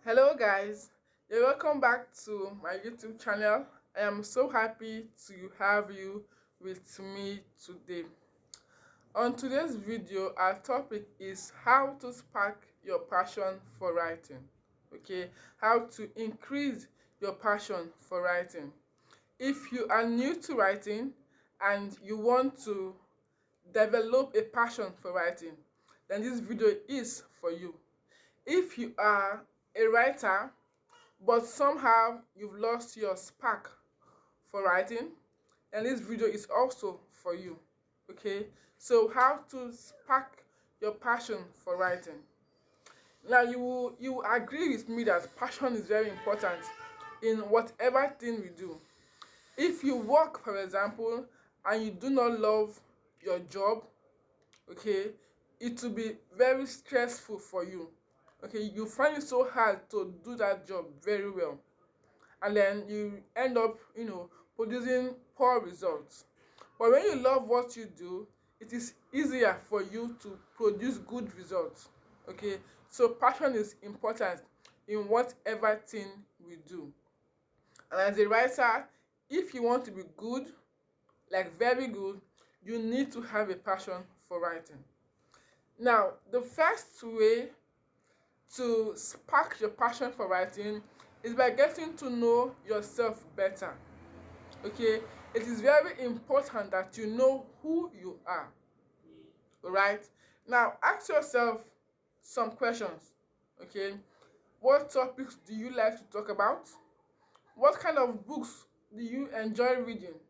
Hello guys, you're welcome back to my YouTube channel. I am so happy to have you with me today. On today's video, our topic is how to spark your passion for writing. Okay, how to increase your passion for writing. If you are new to writing and you want to develop a passion for writing, then this video is for you. If you are a writer but somehow you've lost your spark for writing, and this video is also for you. Okay, so how to spark your passion for writing. Now you will agree with me that passion is very important in whatever thing we do. If you work, for example, and you do not love your job, okay, it will be very stressful for you. Okay, you find it so hard to do that job very well, and then you end up producing poor results. But when you love what you do, it is easier for you to produce good results. Okay, so passion is important in whatever thing we do. And as a writer, if you want to be good, like very good, you need to have a passion for writing. Now, the first way to spark your passion for writing is by getting to know yourself better. Okay, it is very important that you know who you are. All right, now ask yourself some questions. Okay, what topics do you like to talk about? What kind of books do you enjoy reading?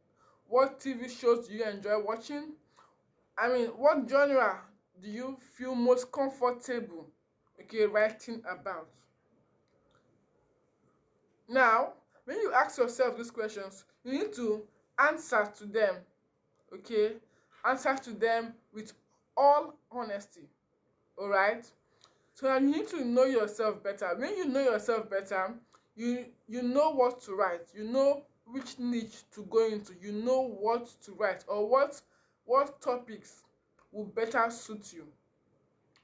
What TV shows do you enjoy watching? What genre do you feel most comfortable, okay, writing about? Now, when you ask yourself these questions, you need to answer to them, okay? Answer to them with all honesty, all right? So now you need to know yourself better. When you know yourself better, you know what to write. You know which niche to go into. You know what to write, or what topics will better suit you,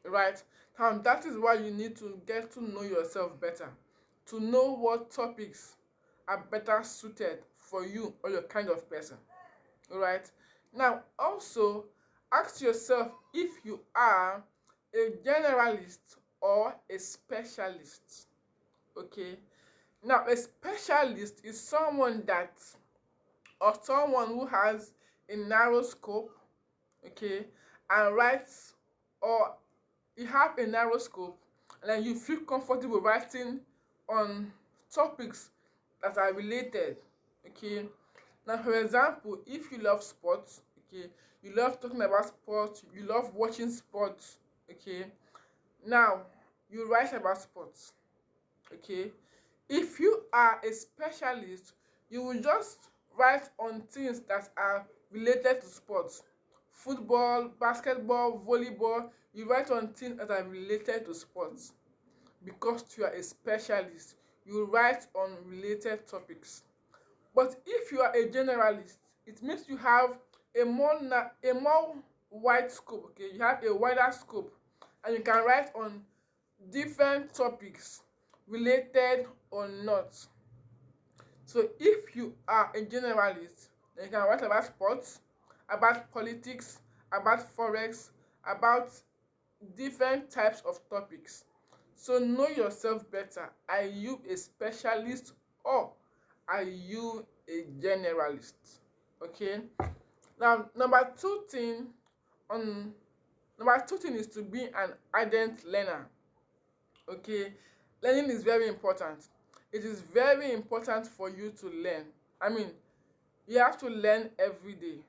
right? Now that is why you need to get to know yourself better, to know what topics are better suited for you or your kind of person. All right, now also ask yourself if you are a generalist or a specialist. Okay, now a specialist is someone who has a narrow scope, okay, and writes, or you have a narrow scope and then you feel comfortable writing on topics that are related. Okay, now for example, if you love sports, okay, you love talking about sports, you love watching sports, okay, now you write about sports. Okay, if you are a specialist, you will just write on things that are related to sports. Football, basketball, volleyball, you write on things that are related to sports. Because you are a specialist, you write on related topics. But if you are a generalist, it means you have a more wide scope. Okay, you have a wider scope, and you can write on different topics, related or not. So if you are a generalist, then you can write about sports, about politics, about forex, about different types of topics. So know yourself better. Are you a specialist or are you a generalist? Okay. Now, on number two thing is to be an ardent learner. Okay, learning is very important. It is very important for you to learn. You have to learn every day.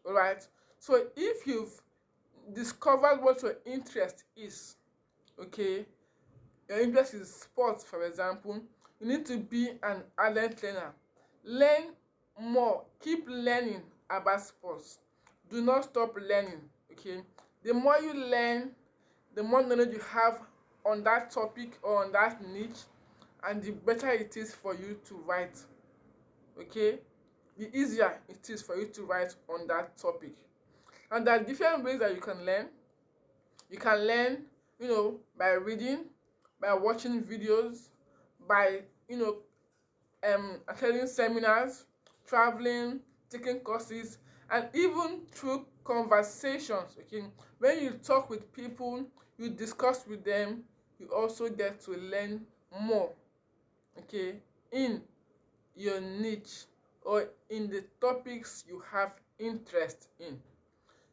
All right, so if you've discovered what your interest is, okay, your interest is sports, for example, you need to be an ardent learner. Learn more, keep learning about sports. Do not stop learning. Okay, the more you learn, the more knowledge you have on that topic or on that niche, and the better it is for you to write. Okay, the easier it is for you to write on that topic. And there are different ways that you can learn. You can learn, by reading, by watching videos, by attending seminars, traveling, taking courses, and even through conversations. Okay, when you talk with people, you discuss with them, you also get to learn more, okay, in your niche or in the topics you have interest in.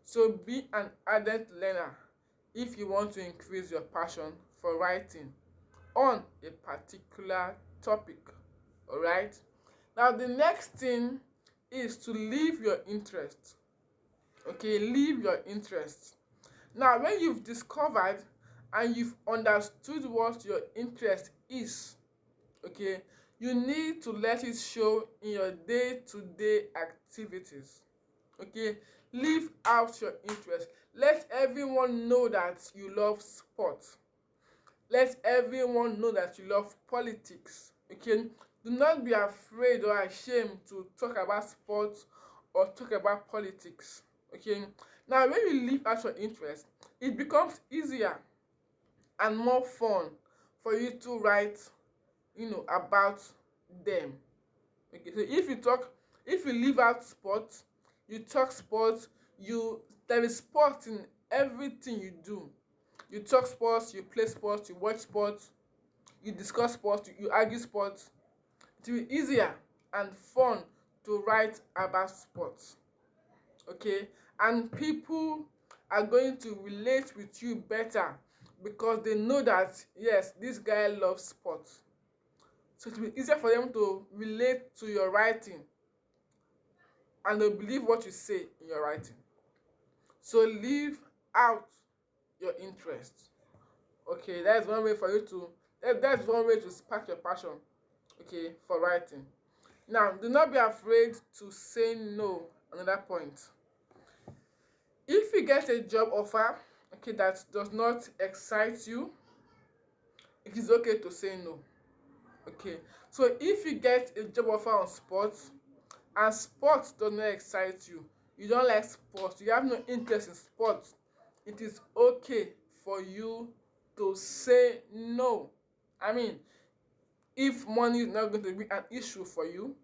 So be an ardent learner if you want to increase your passion for writing on a particular topic. All right. Now the next thing is to leave your interest. Okay, leave your interest. Now when you've discovered and you've understood what your interest is, okay, you need to let it show in your day-to-day activities. Okay, leave out your interest. Let everyone know that you love sports. Let everyone know that you love politics. Okay, do not be afraid or ashamed to talk about sports or talk about politics. Okay, now when you leave out your interest, it becomes easier and more fun for you to write, about them. Okay, so if you leave out sports, you talk sports, there is sports in everything you do. You talk sports, you play sports, you watch sports, you discuss sports, you argue sports. It will be easier and fun to write about sports. Okay, and people are going to relate with you better because they know that yes, this guy loves sports. So it will be easier for them to relate to your writing and they'll believe what you say in your writing. So leave out your interests. Okay, that's one way for you to that's one way to spark your passion, okay, for writing. Now, do not be afraid to say no. Another point. If you get a job offer, okay, that does not excite you, it is okay to say no. Okay, so if you get a job offer on sports and sports does not excite you, you don't like sports, you have no interest in sports, it is okay for you to say no. I mean, if money is not going to be an issue for you,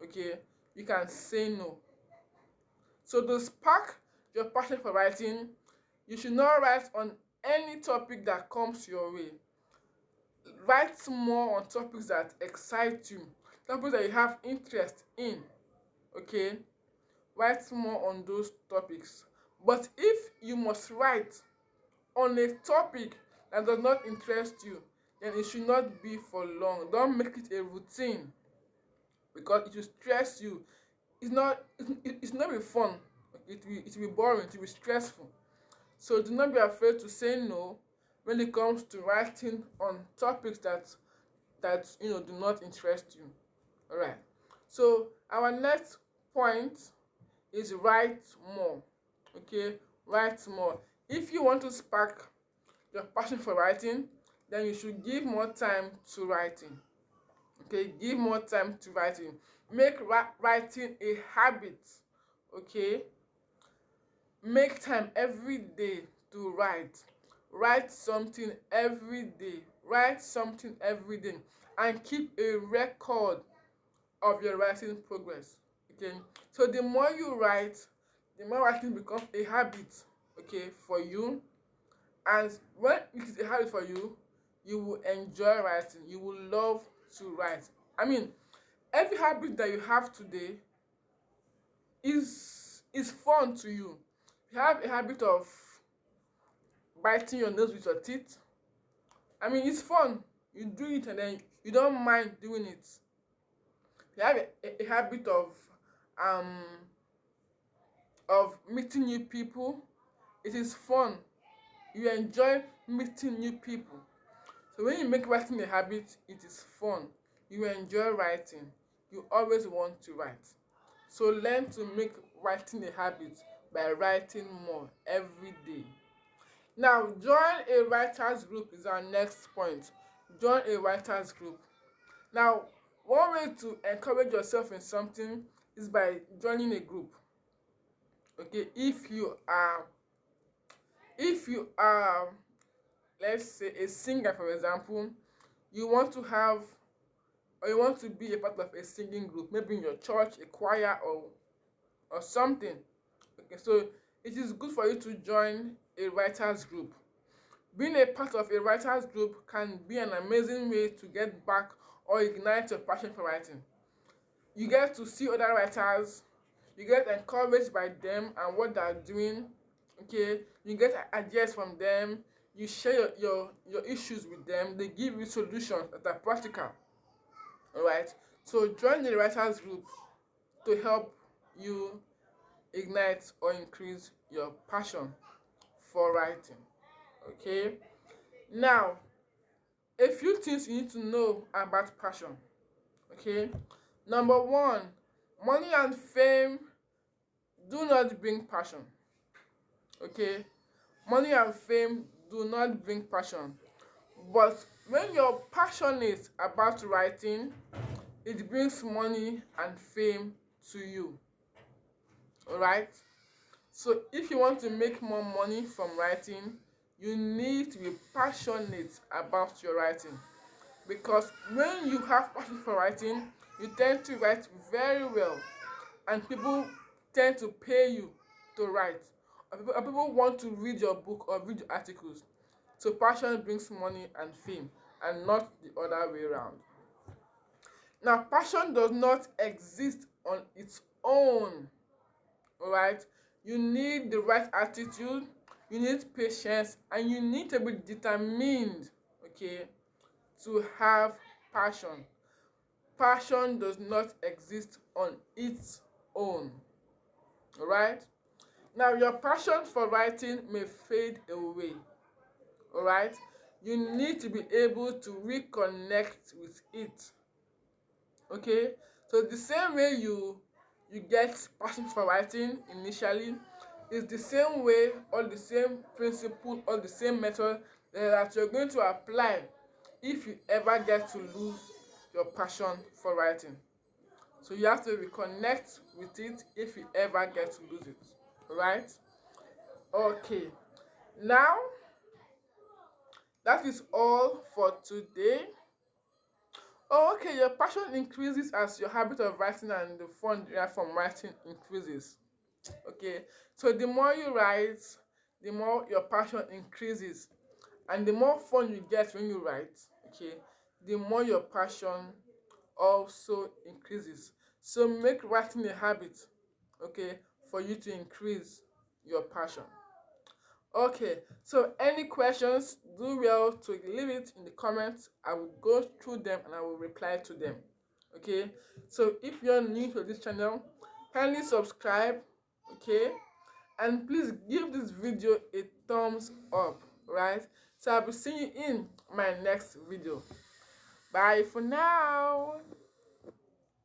okay, you can say no. So to spark your passion for writing, you should not write on any topic that comes your way. Write more on topics that excite you, topics that you have interest in. Okay, write more on those topics. But if you must write on a topic that does not interest you, then it should not be for long. Don't make it a routine because it will stress you. It's not be fun. It will be boring, it will be stressful. So do not be afraid to say no when it comes to writing on topics that do not interest you. All right. So our next point is write more. Okay, write more. If you want to spark your passion for writing, then you should give more time to writing. Okay, give more time to writing. Make writing a habit. Okay, make time every day to write. Write something every day. Write something every day and keep a record of your writing progress. Okay, so the more you write, the more writing becomes a habit, okay, for you. And when it is a habit for you, you will enjoy writing, you will love to write. I mean, every habit that you have today is fun to you. You have a habit of biting your nose with your teeth. I mean, it's fun. You do it and then you don't mind doing it. You have a habit um of meeting new people. It is fun. You enjoy meeting new people. So when you make writing a habit, it is fun. You enjoy writing. You always want to write. So learn to make writing a habit by writing more every day. Now, join a writers group is our next point. Join a writers group. Now, one way to encourage yourself in something is by joining a group. Okay, if you are let's say a singer, for example, you want to have, or you want to be a part of a singing group, maybe in your church, a choir, or something. Okay, so it is good for you to join a writers group. Being a part of a writers group can be an amazing way to get back or ignite your passion for writing. You get to see other writers, you get encouraged by them and what they are doing. Okay, you get ideas from them, you share your issues with them, they give you solutions that are practical. All right, so join the writers group to help you ignite or increase your passion for writing. Okay, now a few things you need to know about passion. Okay, number one, money and fame do not bring passion. Okay, money and fame do not bring passion, but when you're passionate about writing, it brings money and fame to you. All right, so if you want to make more money from writing, you need to be passionate about your writing, because when you have passion for writing, you tend to write very well, and people tend to pay you to write, or people want to read your book or read your articles. So passion brings money and fame, and not the other way around. Now, passion does not exist on its own. All right, you need the right attitude, you need patience, and you need to be determined, okay, to have passion. Passion does not exist on its own. All right, now your passion for writing may fade away. All right, you need to be able to reconnect with it. Okay, so the same way you get passion for writing initially, is the same way, or the same principle, or the same method that you're going to apply if you ever get to lose your passion for writing. So you have to reconnect with it if you ever get to lose it. Right? Okay, now that is all for today. Oh, okay, your passion increases as your habit of writing and the fun you have from writing increases. Okay, so the more you write, the more your passion increases, and the more fun you get when you write, okay, the more your passion also increases. So make writing a habit, okay, for you to increase your passion. Okay, so any questions, do well to leave it in the comments. I will go through them and I will reply to them. Okay, so if you're new to this channel, kindly subscribe, okay, and please give this video a thumbs up. Right, so I'll be seeing you in my next video. Bye for now.